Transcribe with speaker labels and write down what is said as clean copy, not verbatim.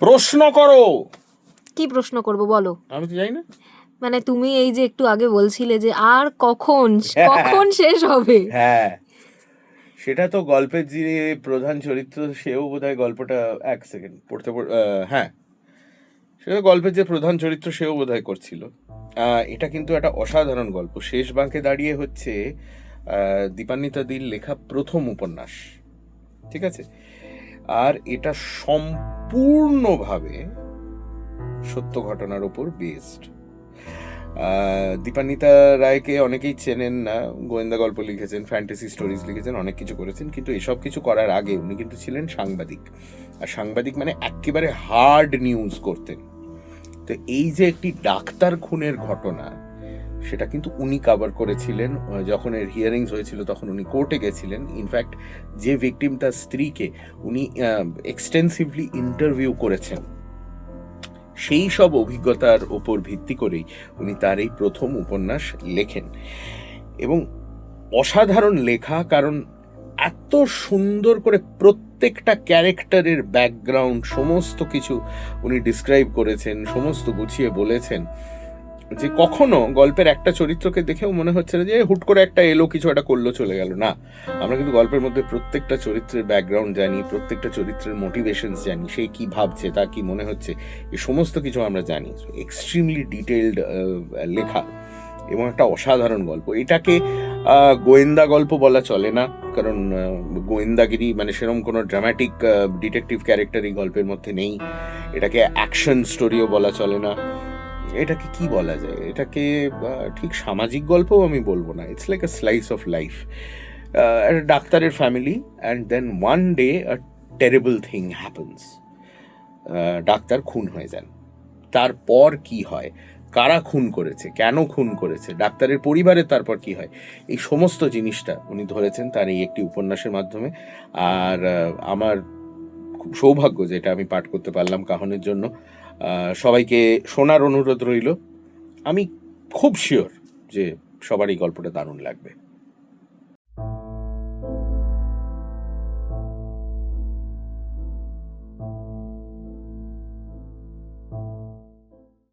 Speaker 1: প্রশ্ন করো।
Speaker 2: কি প্রশ্ন করব বলো?
Speaker 1: আমি তো জানি না।
Speaker 2: মানে তুমি এই যে একটু আগে বলছিলে যে আর কখন কখন শেষ হবে,
Speaker 1: হ্যাঁ, সেটা তো গল্পের যে প্রধান চরিত্র সেও বোধহয় গল্পটা এক সেকেন্ড পড়তে হ্যাঁ, সেটা গল্পের যে প্রধান চরিত্র সেও বোধহয় করছিল। এটা কিন্তু একটা অসাধারণ গল্প। শেষ বাঁকে দাঁড়িয়ে হচ্ছে দীপান্বিতা দির লেখা প্রথম উপন্যাস, ঠিক আছে? আর এটা সম্পূর্ণভাবে সত্য ঘটনার উপর বেসড। দীপান্বিতা রায়কে অনেকেই চেনেন না, গোয়েন্দা গল্প লিখেছেন, ফ্যান্টাসি স্টোরিজ লিখেছেন, অনেক কিছু করেছেন, কিন্তু এসব কিছু করার আগে উনি কিন্তু ছিলেন সাংবাদিক। আর সাংবাদিক মানে একেবারে হার্ড নিউজ করতেন। তো এই যে একটি ডাক্তার খুনের ঘটনা, সেটা কিন্তু উনি কভার করেছিলেন। যখন এর হিয়ারিংস হয়েছিল তখন উনি কোর্টে গেছিলেন। ইনফ্যাক্ট যে ভিকটিম, তার স্ত্রীকে উনি এক্সটেন্সিভলি ইন্টারভিউ করেছেন। সেই সব অভিজ্ঞতার ওপর ভিত্তি করেই উনি তার এই প্রথম উপন্যাস লেখেন। এবং অসাধারণ লেখা, কারণ এত সুন্দর করে প্রত্যেকটা ক্যারেক্টারের ব্যাকগ্রাউন্ড সমস্ত কিছু উনি ডিসক্রাইব করেছেন, সমস্ত গুছিয়ে বলেছেন, যে কখনো গল্পের একটা চরিত্রকে দেখেও মনে হচ্ছে না যে হুট করে একটা এলো, কিছু একটা করলো, চলে গেল। না, আমরা কিন্তু গল্পের মধ্যে প্রত্যেকটা চরিত্রের ব্যাকগ্রাউন্ড জানি, প্রত্যেকটা চরিত্রের মোটিভেশনস জানি, সেই কি ভাবছে, তা কি মনে হচ্ছে, এই সমস্ত কিছু আমরা জানি। এক্সট্রিমলি ডিটেইলড লেখা এবং একটা অসাধারণ গল্প। এটাকে গোয়েন্দা গল্প বলা চলে না, কারণ গোয়েন্দাগিরি মানে সেরকম কোনো ড্রামাটিক ডিটেকটিভ ক্যারেক্টার এই গল্পের মধ্যে নেই। এটাকে অ্যাকশন স্টোরিও বলা চলে না। এটাকে কি বলা যায়? এটাকে ঠিক সামাজিক গল্পও আমি বলবো না। It's like a slice of life. একটা ডাক্তারের family, and then one day a terrible thing happens. ডাক্তার খুন হয়ে যান। তারপর কি হয়, কারা খুন করেছে, কেন খুন করেছে, ডাক্তারের পরিবারের তারপর কি হয়, এই সমস্ত জিনিসটা উনি ধরেছেন তার এই একটি উপন্যাসের মাধ্যমে। আর আমার খুব সৌভাগ্য যে এটা আমি পাঠ করতে পারলাম কাহনের জন্য। সবাইকে শোনার অনুরোধ রইল। আমি খুব শিওর যে সবার এই গল্পটা দারুণ লাগবে।